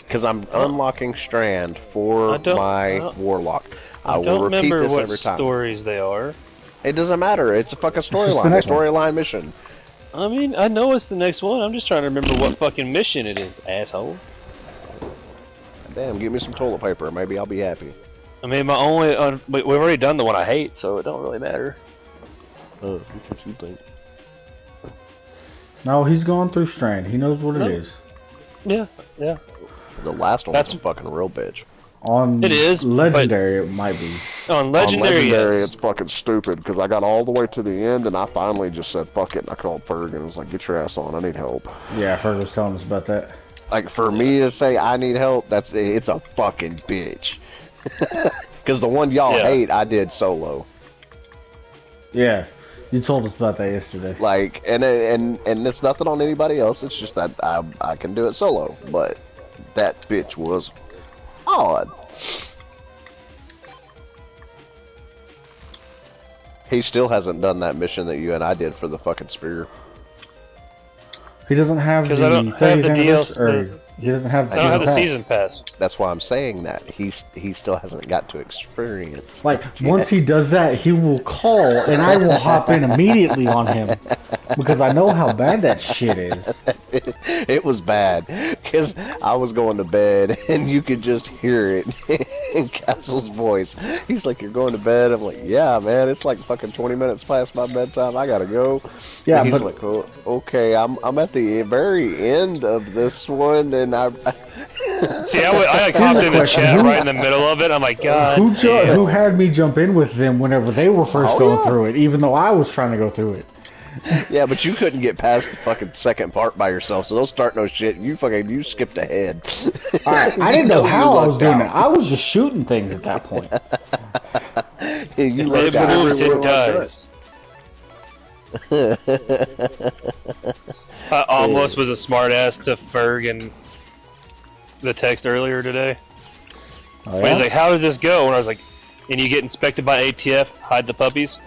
Because I'm unlocking Strand for my Warlock. I will repeat this every time. I don't remember what stories they are. It doesn't matter. It's a fucking storyline. A storyline mission. I mean, I know it's the next one. I'm just trying to remember what fucking mission it is, asshole. Damn, give me some toilet paper. Maybe I'll be happy. I mean, my only... we've already done the one I hate, so it don't really matter. That's what you think. No, he's gone through Strand. He knows what it is. Yeah, yeah. The last one was a fucking real bitch. On it is Legendary, it might be. On Legendary, yes. It's fucking stupid because I got all the way to the end and I finally just said fuck it and I called Ferg and was like, get your ass on, I need help. Yeah, Ferg was telling us about that. Like for me to say I need help, it's a fucking bitch. Because the one y'all hate, I did solo. Yeah, you told us about that yesterday. Like, and it's nothing on anybody else. It's just that I can do it solo, but that bitch was odd. He still hasn't done that mission that you and I did for the fucking spear. He doesn't have the 30th DLC. He doesn't have the I don't have the season pass. That's why I'm saying that. He still hasn't got to experience. Like, once he does that, he will call, and I will hop in immediately on him. Because I know how bad that shit is. It was bad. Because I was going to bed, and you could just hear it in Castle's voice. He's like, you're going to bed? I'm like, yeah, man. It's like fucking 20 minutes past my bedtime. I gotta go. Yeah, and he's like, oh, okay, I'm at the very end of this one, and I see, I hopped in the chat right in the middle of it. I'm like, God. Who had me jump in with them whenever they were first going through it, even though I was trying to go through it? Yeah, but you couldn't get past the fucking second part by yourself, so don't start no shit. You skipped ahead. Alright, I didn't know how I was doing it. I was just shooting things at that point. You it moves, it does. I almost was a smartass to Ferg and the text earlier today. Oh, yeah? He's like, how does this go? And I was like, and you get inspected by ATF, hide the puppies.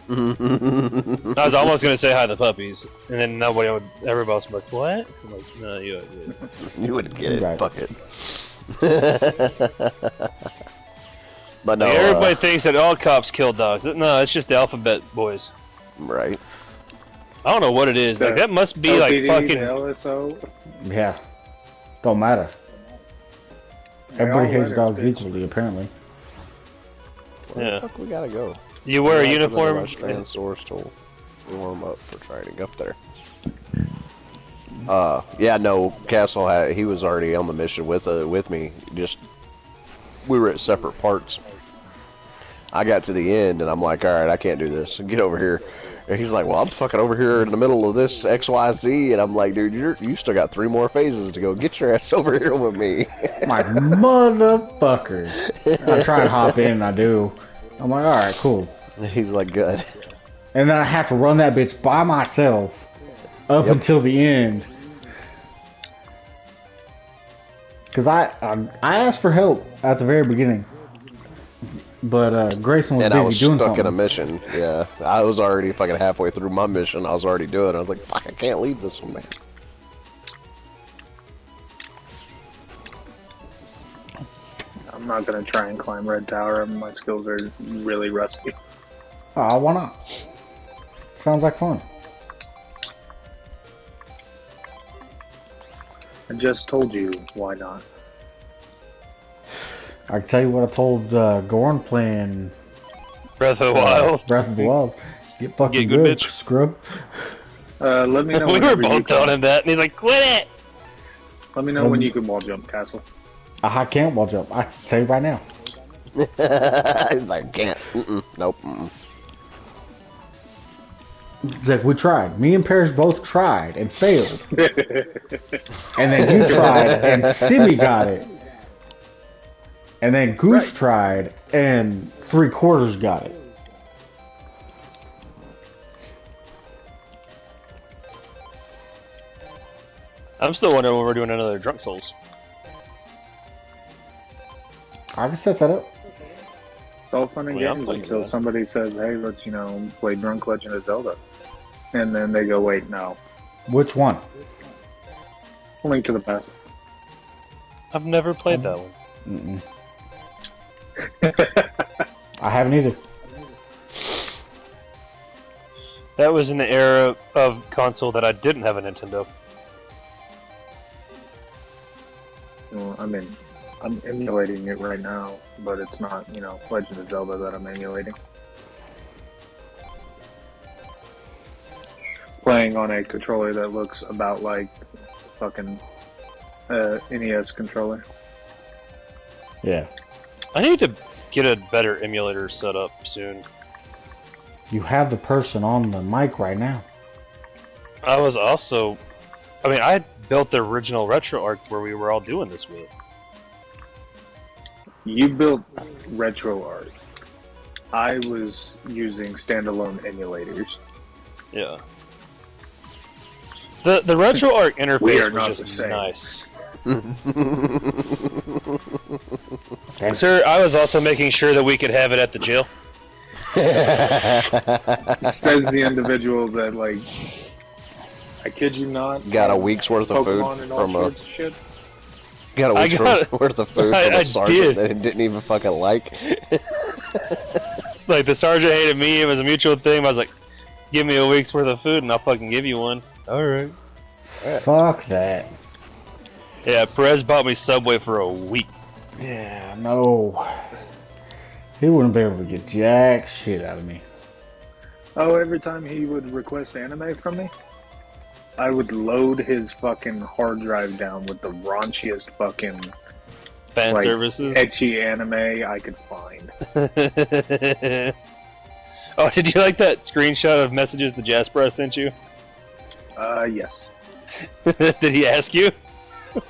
I was almost going to say hide the puppies, and then everybody else was like, what? I'm like, no, you wouldn't get it, right. Fuck it. But no, everybody thinks that all cops kill dogs. No, it's just the alphabet boys. Right. I don't know what it is. Like, that must be LPD, like fucking... LSO. Yeah. Don't matter. Everybody hates dogs equally, apparently. Where the fuck we gotta go? You wear a uniform? Strand source tool. Warm up for training up there. Yeah, no, Castle he was already on the mission with me. Just we were at separate parts. I got to the end and I'm like, all right, I can't do this. Get over here. And he's like, well, I'm fucking over here in the middle of this XYZ, and I'm like, dude, you still got 3 more phases to go. Get your ass over here with me. My motherfucker. I try and hop in, and I do. I'm like, all right, cool. He's like, good. And then I have to run that bitch by myself up until the end. Because I asked for help at the very beginning. But Grayson was busy doing something. And I was stuck in a mission. Yeah, I was already fucking halfway through my mission. I was already doing it. I was like, fuck, I can't leave this one, man. I'm not gonna try and climb Red Tower. My skills are really rusty. Oh, why not? Sounds like fun. I just told you why not. I can tell you what I told Gorn playing Breath of the Wild. Breath of the Wild. Get fucking good, bitch. Scrub. Let me know. We were both telling him that, and he's like, "Quit it." Let me know when you can wall jump, Castle. I can't wall jump. I tell you right now. He's like, can't. Nope. It's like, we tried. Me and Parrish both tried and failed. And then you tried and Simi got it. And then Goose tried and 3/4 got it. I'm still wondering when we're doing another Drunk Souls. I can set that up. It's all fun and games until somebody says, hey, let's, play Drunk Legend of Zelda. And then they go, wait, no. Which one? Link to the Past. I've never played that one. I haven't either. That was in the era of console that I didn't have a Nintendo. Well, I mean, I'm emulating it right now, but it's not, Legend of Zelda that I'm emulating. Playing on a controller that looks about like fucking NES controller. Yeah. I need to get a better emulator set up soon. You have the person on the mic right now. I built the original RetroArch where we were all doing this with. You built RetroArch. I was using standalone emulators. Yeah. The RetroArch We are interface not was the just same. nice. Sir, I was also making sure that we could have it at the jail. Says the individual that, like, I kid you not, Got a week's worth of food Pokemon and all from a sorts of shit. got a week's worth of food from I a sergeant did. that he didn't even fucking like. Like, the sergeant hated me, it was a mutual thing. I was like, give me a week's worth of food and I'll fucking give you one. Alright. Fuck that. Yeah, Perez bought me Subway for a week. Yeah, no. He wouldn't be able to get jack shit out of me. Oh, every time he would request anime from me, I would load his fucking hard drive down with the raunchiest fucking Fan like, services. ecchi anime I could find. Oh, did you like that screenshot of messages that Jasper sent you? Yes. Did he ask you?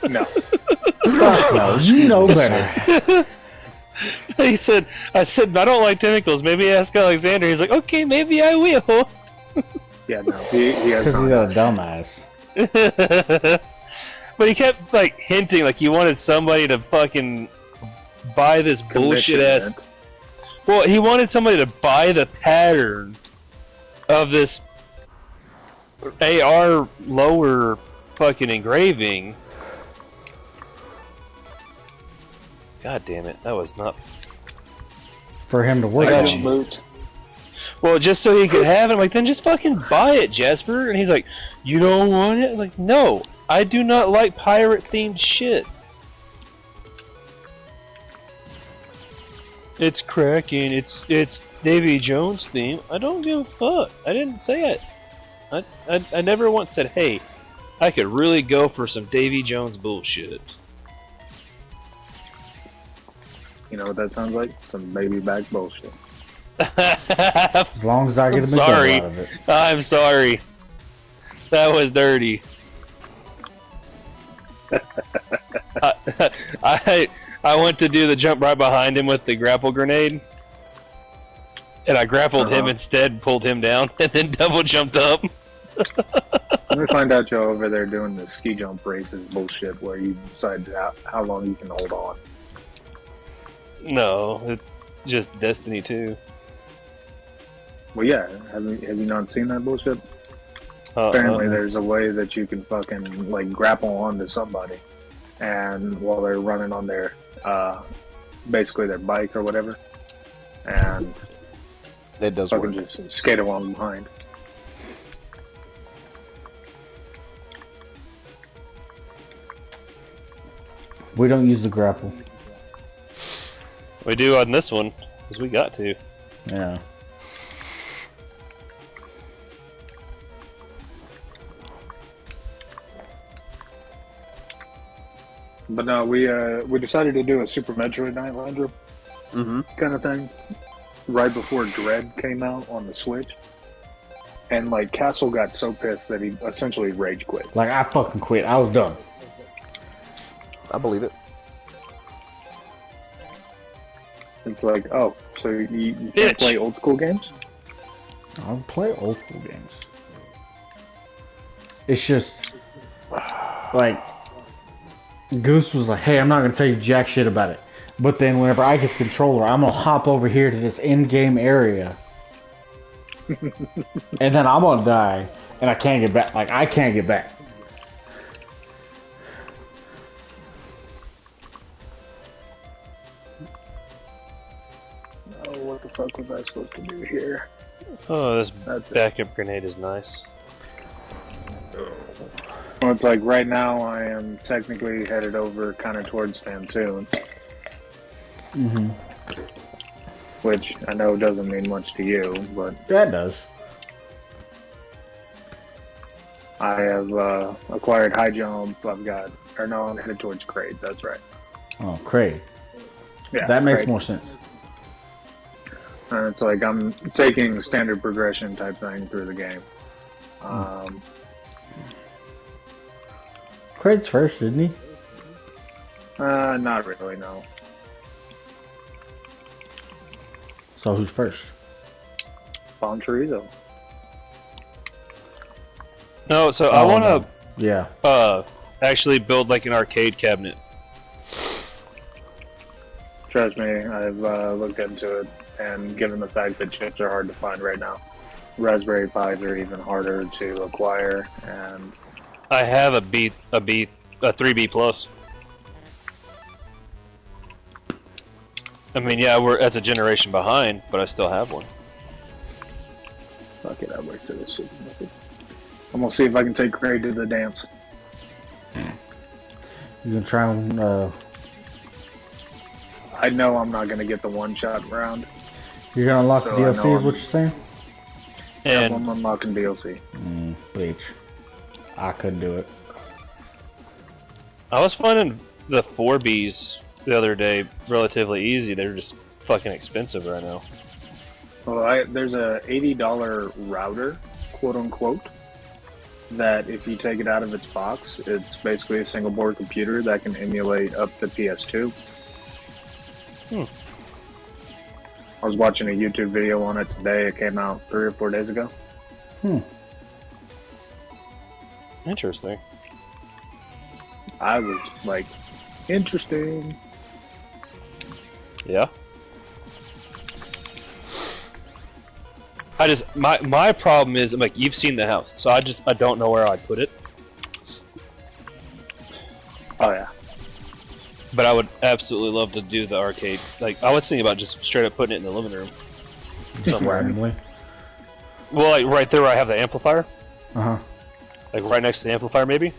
No. Fuck no, you know better. I said, I don't like tentacles. Maybe ask Alexander. He's like, okay, maybe I will. Yeah, no. He has Because he's not. a dumbass. But he kept like hinting like he wanted somebody to fucking buy this bullshit ass. Commission Well, he wanted somebody to buy the pattern of this AR lower fucking engraving. God damn it, that was not. For him to work I got on. you. Moot. Well, just so he could have it. I'm like, then just fucking buy it, Jasper. And he's like, you don't want it? I was like, no, I do not like pirate-themed shit. It's cracking. It's Davy Jones theme. I don't give a fuck. I didn't say it. I never once said, hey, I could really go for some Davy Jones bullshit. You know what that sounds like? Some baby back bullshit. As long as I get a sorry. McDouble out of it. I'm sorry. That was dirty. I went to do the jump right behind him with the grapple grenade, and I grappled him instead, and pulled him down, and then double jumped up. Let me find out y'all over there doing the ski jump races bullshit where you decide how long you can hold on. No, it's just Destiny 2. Well, yeah. Have you not seen that bullshit? Apparently, there's a way that you can fucking like grapple onto somebody, and while they're running on their basically their bike or whatever, and It does fucking work. just skate along behind. We don't use the grapple. We do on this one, because we got to. Yeah. But no, we decided to do a Super Metroid Night Lander kind of thing right before Dread came out on the Switch, and like Castle got so pissed that he essentially rage quit. Like, I fucking quit. I was done. I believe it. It's like, oh, so you can't Bitch. play old school games? I'll play old school games. It's just, like, Goose was like, hey, I'm not going to tell you jack shit about it. But then whenever I get the controller, I'm going to hop over here to this in-game area. And then I'm going to die. And I can't get back. Like, I can't get back. the fuck was I supposed to do here? Oh, this backup grenade is nice. Well, it's like right now I am technically headed over kind of towards Santoon. Mm-hmm. Which I know doesn't mean much to you, but... That does. I have acquired high jump, I'm headed towards Craig, that's right. Oh, Craig. Yeah, that makes Craig. more sense. And it's like I'm taking standard progression type thing through the game. Craig's first, isn't he? Not really, no. So who's first? Bomb Chorizo. No, so I want to yeah. Actually build like an arcade cabinet. Trust me, I've looked into it, and given the fact that chips are hard to find right now, Raspberry Pis are even harder to acquire, and... I have a 3B plus. I mean, yeah, that's a generation behind, but I still have one. Fuck it, I wasted this shit. I'm gonna see if I can take Craig to the dance. You can try and, I know I'm not gonna get the one-shot round. You're gonna unlock So the DLC, is what you're saying? And I'm unlocking DLC. Bleach. I couldn't do it. I was finding the 4Bs the other day relatively easy. They're just fucking expensive right now. Well, there's a $80 router, quote unquote, that if you take it out of its box, it's basically a single board computer that can emulate up to PS2. I was watching a YouTube video on it today. It came out 3 or 4 days ago. Interesting. I was like, interesting. Yeah. My problem is, I'm like, you've seen the house, so I don't know where I'd put it. Oh yeah. But I would absolutely love to do the arcade. Like, I was thinking about just straight up putting it in the living room. Just randomly. Well, like right there where I have the amplifier. Uh-huh. Like right next to the amplifier, maybe?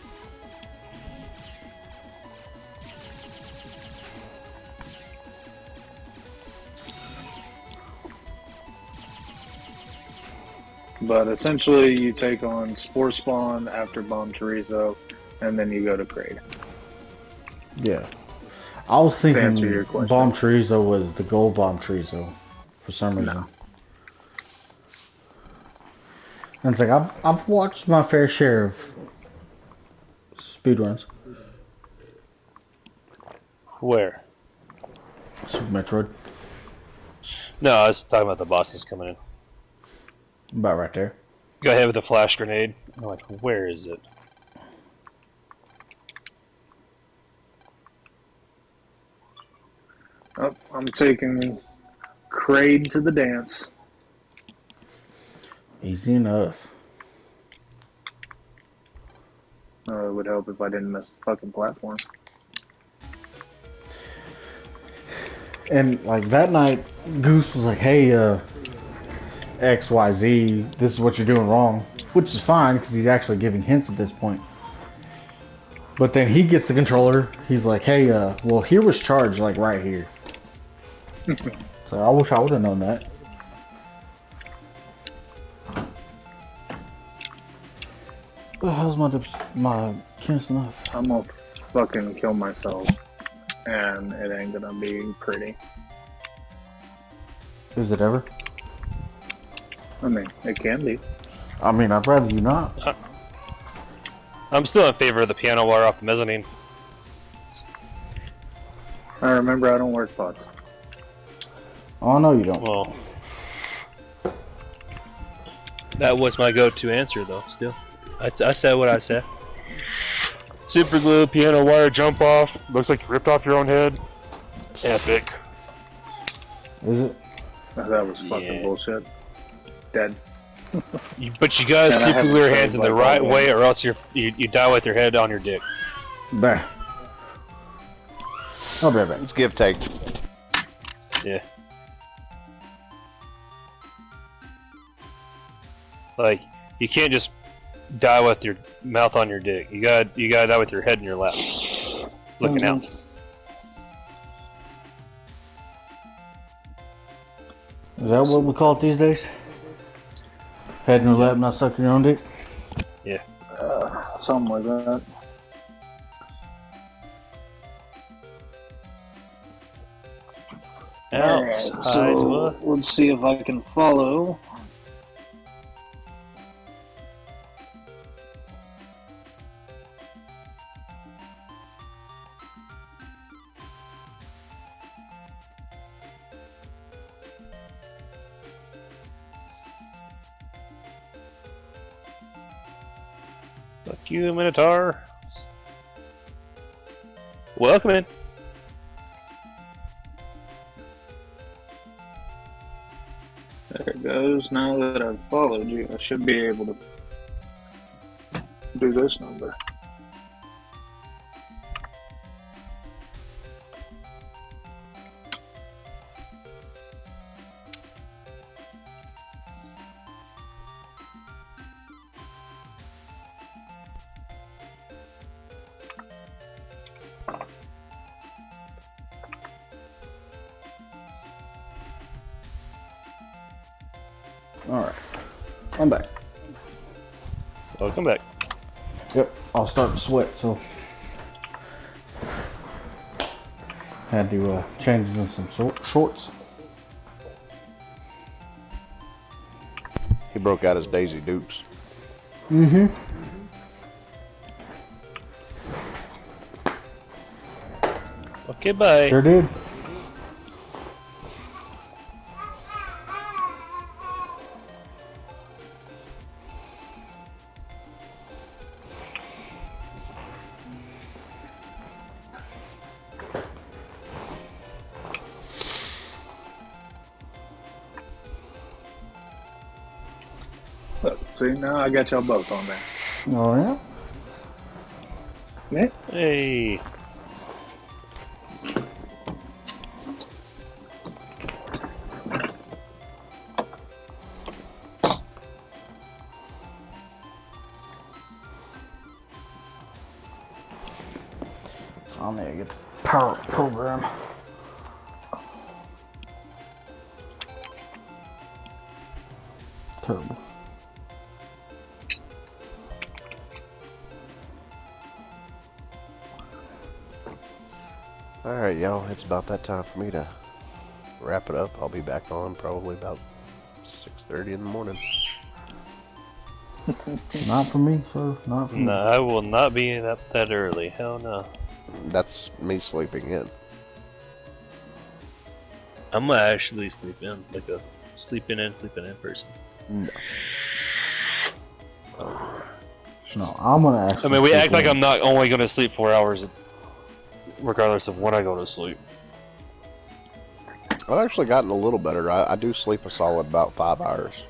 But essentially, you take on Spore Spawn after Bomb Chorizo, and then you go to Kraid. Yeah. I was thinking answer your question. Bomb Chorizo was the gold Bomb Chorizo for some reason. No. And it's like, I've watched my fair share of speedruns. Where? Super Metroid. No, I was talking about the bosses coming in. About right there. Go ahead with the flash grenade. I'm like, where is it? Oh, I'm taking Kraid to the dance. Easy enough. It would help if I didn't miss the fucking platform. And like that night, Goose was like, "Hey, XYZ, this is what you're doing wrong," which is fine because he's actually giving hints at this point. But then he gets the controller. He's like, "Hey, well, here was charged like right here." So I wish I would have known that. What the hell's my chance enough? I'm gonna fucking kill myself, and it ain't gonna be pretty. Is it ever? I mean, it can be. I mean, I'd rather you not. I'm still in favor of the piano wire off the mezzanine. I remember I don't work pods. Oh no, you don't. Well, that was my go-to answer, though. Still, I said what I said. Super glue, piano wire, jump off. Looks like you ripped off your own head. Epic. Is it? That was fucking bullshit. Dead. But you gotta And I super glue your haven't hands in saved the like right that way, or else you die with your head on your dick. Bah. I'll be right back. It's give take. Yeah. Like, you can't just die with your mouth on your dick. You gotta die with your head in your lap, looking out. Is that what we call it these days? Head in your lap, not sucking your own dick? Yeah. Something like that. Alright, so let's see if I can follow. Fuck you, Minotaur. Welcome in. There it goes. Now that I've followed you, I should be able to do this number. Alright. I'm back. Welcome back. Yep, I'll start to sweat, so had to change into some shorts. He broke out his Daisy Dukes. Mm-hmm. Okay, bye. Sure did. See, now I got y'all both on there. Oh, yeah? Yeah. Hey. So I'm gonna get the power up program. Terrible. Alright, y'all, it's about that time for me to wrap it up. I'll be back on probably about 6:30 in the morning. Not for me, sir. Not for me. No, I will not be up that early. Hell no. That's me sleeping in. I'm gonna actually sleep in, like a sleeping in person. No. No, I'm gonna actually. I mean, we sleep act like in. I'm not only gonna sleep 4 hours, regardless of when I go to sleep. I've actually gotten a little better. I do sleep a solid about 5 hours.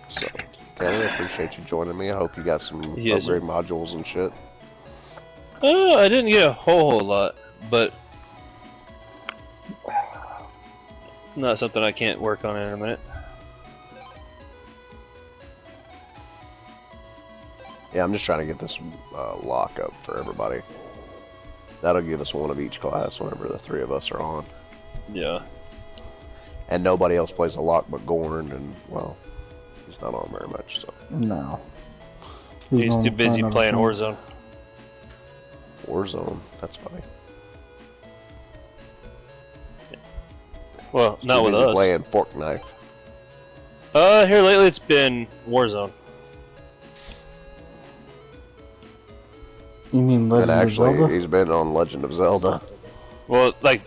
So, Kelly, I appreciate you joining me. I hope you got some Yes, upgrade modules and shit. I didn't get a whole lot, but not something I can't work on in a minute. Yeah, I'm just trying to get this lock up for everybody. That'll give us one of each class whenever the three of us are on. Yeah. And nobody else plays a lock but Gorn, and, well, he's not on very much, so. No. He's gonna too busy find playing another Warzone. Warzone, that's funny. Well, He's not too with busy us. playing Fork Knife. Here lately it's been Warzone. You mean Legend And of actually, Zelda? he's been on Legend of Zelda. Well, like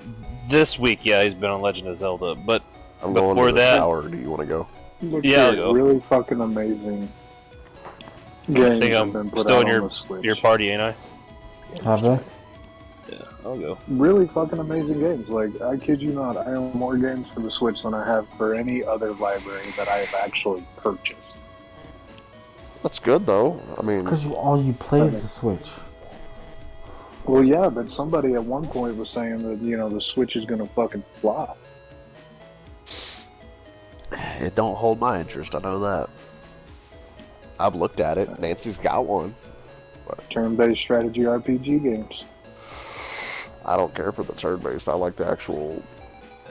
this week, yeah, he's been on Legend of Zelda, but I'm going before to the that, tower. Do you want to go? Look Yeah, I'll at go. really fucking amazing I games think have been I'm put still out in on the Switch. your party, ain't I? Have they? Yeah, I'll go. Really fucking amazing games. Like, I kid you not, I own more games for the Switch than I have for any other library that I have actually purchased. That's good, though. I mean, Because all you play is the Switch. Well, yeah, but somebody at one point was saying that, you know, the Switch is gonna fucking fly. It don't hold my interest, I know that. I've looked at it. Nancy's got one. Turn-based strategy RPG games. I don't care for the turn-based. I like the actual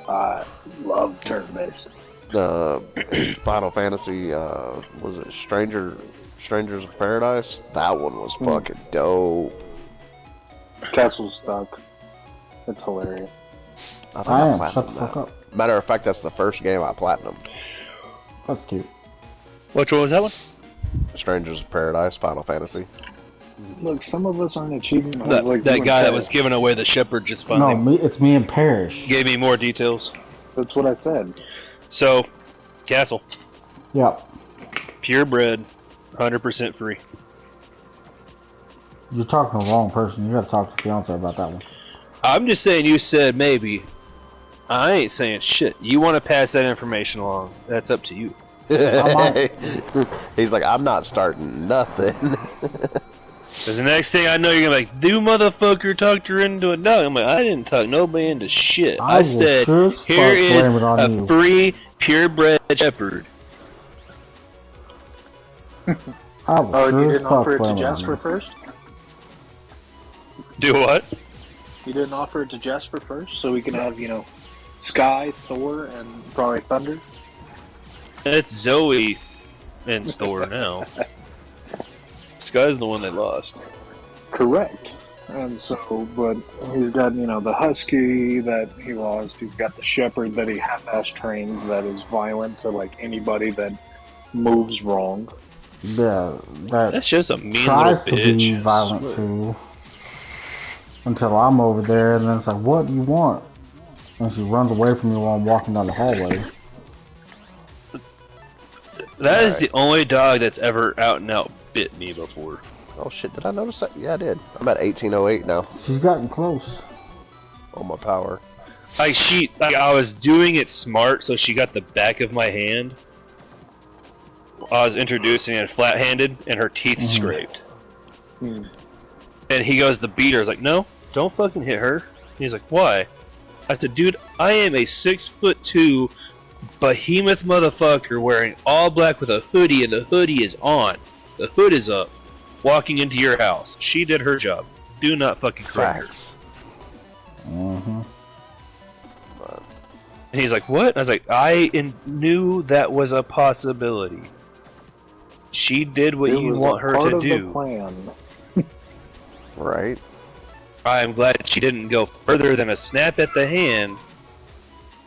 I love turn-based. Final Fantasy. Was it Strangers of Paradise? That one was fucking dope. Castle's stuck. It's hilarious. I I am. platinumed Shut the that. fuck up. Matter of fact, that's the first game I platinumed. That's cute. Which one was that one? Strangers of Paradise, Final Fantasy. Look, some of us aren't achieving That, like that you guy and that was Parrish. giving away the shepherd just No, finally it's me and Parrish. gave me more details. That's what I said. So, Castle, Yep. purebred, 100% free. You're talking to the wrong person. You gotta talk to Fiance about that one. I'm just saying you said maybe. I ain't saying shit. You want to pass that information along? That's up to you. He's like, I'm not starting nothing. Because the next thing I know, you're gonna be like, "Do motherfucker talked her into a dog?" I'm like, I didn't talk nobody into shit. I I will said, sure as fuck here is blame it on a you." free purebred shepherd. I will Oh, and sure you as didn't fuck offer it to blame it on Jasper you. first? Do what? You didn't offer it to Jasper first, so we can have, you know, Sky, Thor, and probably Thunder? It's Zoe and Thor now. Sky's the one they lost. Correct. And so, but he's got, you know, the Husky that he lost. He's got the Shepherd that he half-ass trains that is violent to, like, anybody that moves wrong. Yeah, that That's just a mean little tries to be bitch. violent too. Until I'm over there, and then it's like, what do you want? And she runs away from me while I'm walking down the hallway. That is the only dog that's ever out and out bit me before. Oh shit, did I notice that? Yeah, I did. I'm at 1808 now She's gotten close. on my power. I was doing it smart, so she got the back of my hand. I was introducing it flat-handed, and her teeth scraped. Hmm. And he goes to beat her. I was like, no, don't fucking hit her. He's like, why? I said, dude, I am a 6'2" behemoth motherfucker wearing all black with a hoodie, and the hoodie is on. The hood is up. Walking into your house. She did her job. Do not fucking correct her. Facts. Mm-hmm. And he's like, what? I was like, knew that was a possibility. She did what It you was want a her part to of do. the plan. Right? I'm glad she didn't go further than a snap at the hand,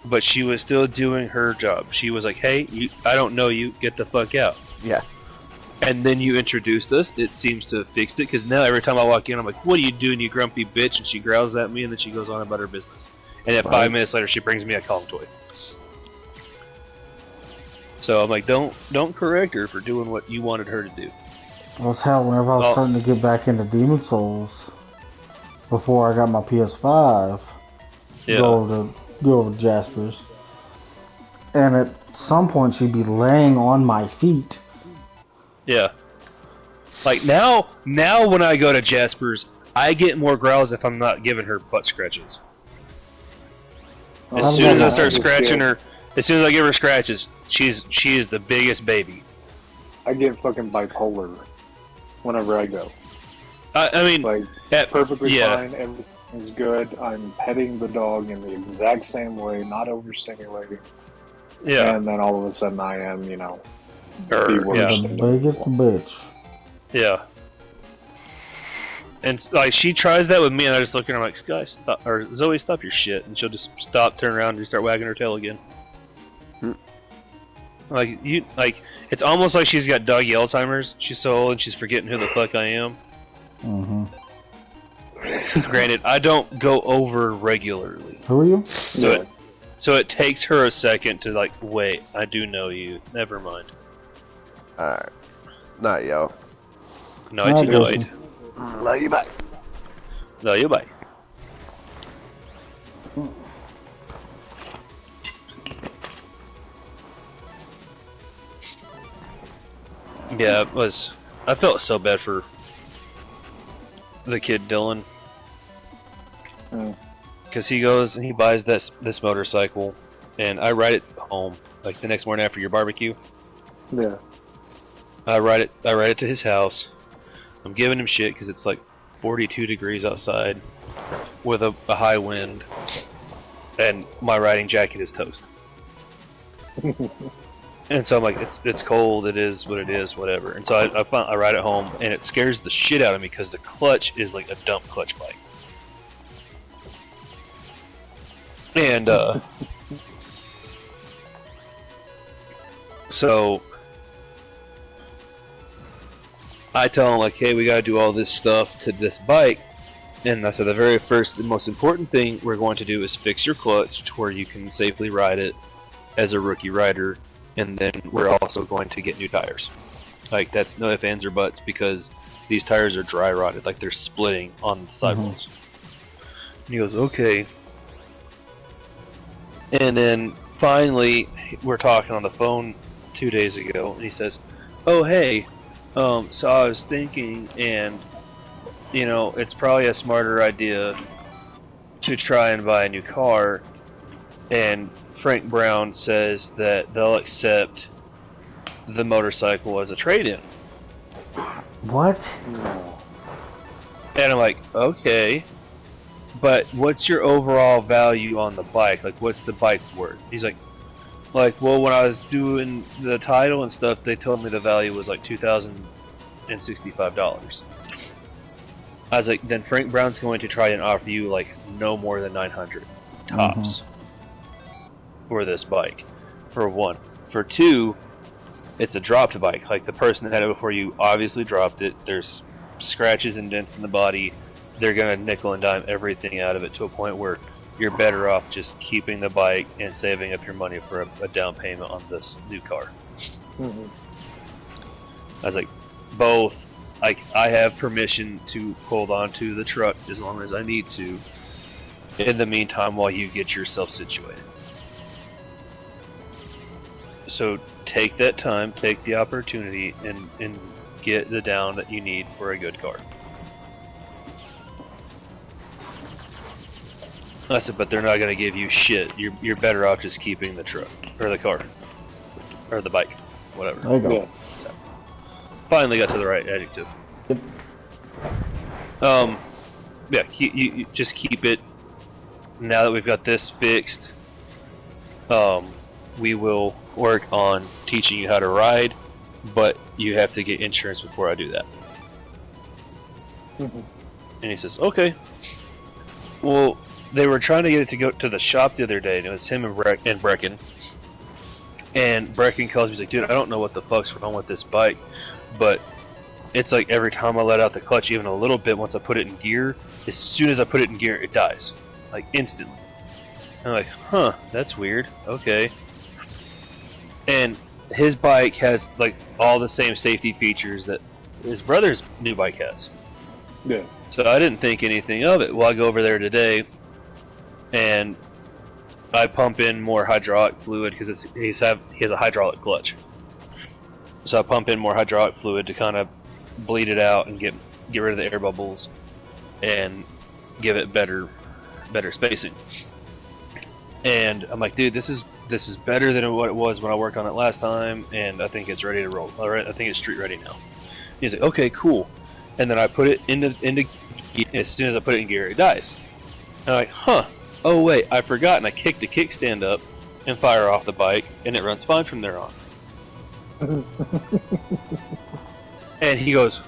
but she was still doing her job. She was like, hey, I don't know you, get the fuck out. Yeah. And then you introduced us. It seems to have fixed it, because now every time I walk in, I'm like, what are you doing, you grumpy bitch? And she growls at me, and then she goes on about her business. And then 5 minutes later, she brings me a calm toy. So I'm like, don't correct her for doing what you wanted her to do. Well, it's hell whenever I was starting to get back into Demon Souls before I got my PS5. Yeah. Go over to Jasper's. And at some point she'd be laying on my feet. Yeah. Like now when I go to Jasper's, I get more growls if I'm not giving her butt scratches. As soon as I start scratching her, as soon as I give her scratches, she is the biggest baby. I get fucking bipolar whenever I go. I mean, Like, perfectly fine, everything's good. I'm petting the dog in the exact same way, not overstimulating. Yeah. And then all of a sudden I am, you know, Yeah. The biggest bitch. Yeah. And like she tries that with me, and I just look at her, I'm like, Sky, stop, or Zoe, stop your shit, and she'll just stop, turn around, and start wagging her tail again. Like it's almost like she's got doggy Alzheimer's. She's so old, and she's forgetting who the fuck I am. Mm-hmm. Granted, I don't go over regularly, Who are you? so it takes her a second to like, wait, I do know you. Never mind. Alright. Not yo. No, it's annoyed. Love you back. No, you bye. Yeah, it was. I felt so bad for the kid Dylan. Because he goes and he buys this motorcycle, and I ride it home like the next morning after your barbecue. Yeah. I ride it to his house. I'm giving him shit because it's like 42 degrees outside with a high wind, and my riding jacket is toast. And so I'm like, it's cold. It is what it is. Whatever. And so I ride it home, and it scares the shit out of me because the clutch is like a dump clutch bike. And so I tell him like, hey, we gotta do all this stuff to this bike. And I said the very first and most important thing we're going to do is fix your clutch to where you can safely ride it as a rookie rider. And then we're also going to get new tires. Like, that's no ifs, ands, or buts, because these tires are dry rotted, like they're splitting on the sidewalls. And he goes, okay. And then finally, we're talking on the phone 2 days ago, and he says, oh, hey, so I was thinking, and, you know, it's probably a smarter idea to try and buy a new car. And Frank Brown says that they'll accept the motorcycle as a trade-in. What? And I'm like, okay, but what's your overall value on the bike? Like, what's the bike worth? He's like, well, when I was doing the title and stuff, they told me the value was like $2,065. I was like, then Frank Brown's going to try and offer you like no more than 900 tops for this bike, for one. For two, it's a dropped bike. Like, the person that had it before you obviously dropped it. There's scratches and dents in the body. They're gonna nickel and dime everything out of it to a point where you're better off just keeping the bike and saving up your money for a down payment on this new car. I was like, both. Like, I have permission to hold on to the truck as long as I need to in the meantime while you get yourself situated. So take that time, take the opportunity, and get the down that you need for a good car. I said, but they're not going to give you shit. You're better off just keeping the truck, or the car, or the bike, whatever. There you go. Yeah. So, finally got to the right adjective. Yep. Yeah, you just keep it. Now that we've got this fixed, we will work on teaching you how to ride, but you have to get insurance before I do that. And he says, okay. Well, they were trying to get it to go to the shop the other day, and it was him and Brecken. And Brecken calls me, he's like, dude, I don't know what the fuck's wrong with this bike, but it's like every time I let out the clutch even a little bit, once I put it in gear, as soon as I put it in gear, it dies. Like, instantly. And I'm like, huh, that's weird. Okay. And his bike has like all the same safety features that his brother's new bike has. Yeah. So I didn't think anything of it. Well, I go over there today, and I pump in more hydraulic fluid because he has a hydraulic clutch. So I pump in more hydraulic fluid to kind of bleed it out and get rid of the air bubbles and give it better spacing. And I'm like, dude, this is better than what it was when I worked on it last time, and I think it's ready to roll. All right, I think it's street ready now. He's like, okay, cool. And then I put it into as soon as I put it in gear, it dies. And I'm like, huh? Oh wait, I forgot, and I kick the kickstand up and fire off the bike, and it runs fine from there on. And he goes,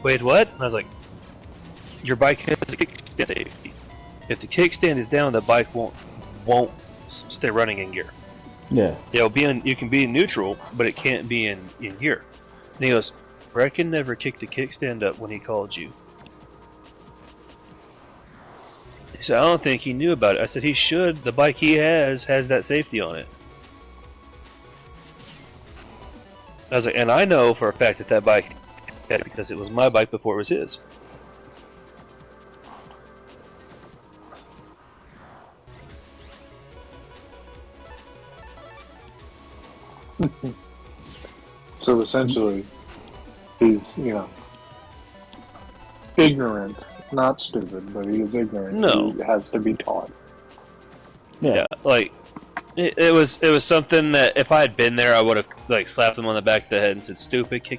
wait, what? And I was like, your bike has a kickstand safety. If the kickstand is down, the bike won't stay running in gear. Yeah. It'll be you can be in neutral, but it can't be in gear. And he goes, Brecken never kicked the kickstand up when he called you. He said, I don't think he knew about it. I said, he should. The bike he has that safety on it. I was like, and I know for a fact that bike had it because it was my bike before it was his. So essentially, he's, ignorant not stupid, but he is ignorant. No. He has to be taught. Yeah, like it was something that if I had been there, I would have like slapped him on the back of the head and said, "Stupid, kick